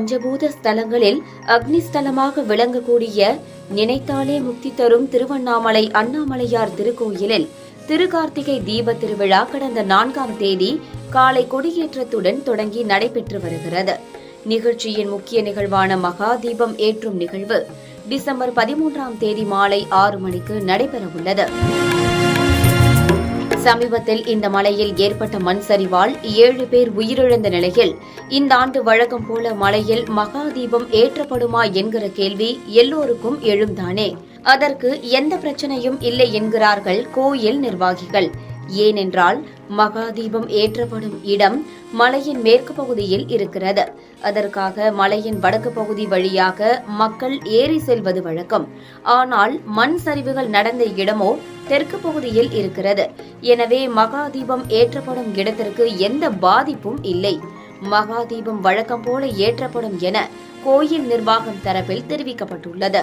பஞ்சபூத ஸ்தலங்களில் அக்னி ஸ்தலமாக விளங்கக்கூடிய நினைத்தாலே முக்தி தரும் திருவண்ணாமலை அண்ணாமலையார் திருக்கோயிலில் திருக்கார்த்திகை தீப திருவிழா கடந்த 4ஆம் தேதி காலை கொடியேற்றத்துடன் தொடங்கி நடைபெற்று வருகிறது. நிகழ்ச்சியின் முக்கிய நிகழ்வான மகா தீபம் ஏற்றும் நிகழ்வு டிசம்பர் 13ஆம் தேதி மாலை 6 மணிக்கு நடைபெறவுள்ளது. சமீபத்தில் இந்த மலையில் ஏற்பட்ட மண் சரிவால் 7 பேர் உயிரிழந்த நிலையில் இந்த ஆண்டு வழக்கம் போல மலையில் மகா தீபம் ஏற்றப்படுமா என்கிற கேள்வி எல்லோருக்கும் எழும்தானே. அதற்கு எந்த பிரச்சனையும் இல்லை என்கிறார்கள் கோயில் நிர்வாகிகள். ஏனென்றால் மகா தீபம் ஏற்றப்படும் இடம் மலையின் மேற்கு பகுதியில் இருக்கிறது. அதற்காக மலையின் வடக்கு பகுதி வழியாக மக்கள் ஏறி செல்வது வழக்கம். ஆனால் மண் சரிவுகள் நடந்த இடமோ தெற்கு பகுதியில் இருக்கிறது. எனவே மகா தீபம் ஏற்றப்படும் இடத்திற்கு எந்த பாதிப்பும் இல்லை. மகா தீபம் வழக்கம் போல ஏற்றப்படும் என கோயில் நிர்வாகம் தரப்பில் தெரிவிக்கப்பட்டுள்ளது.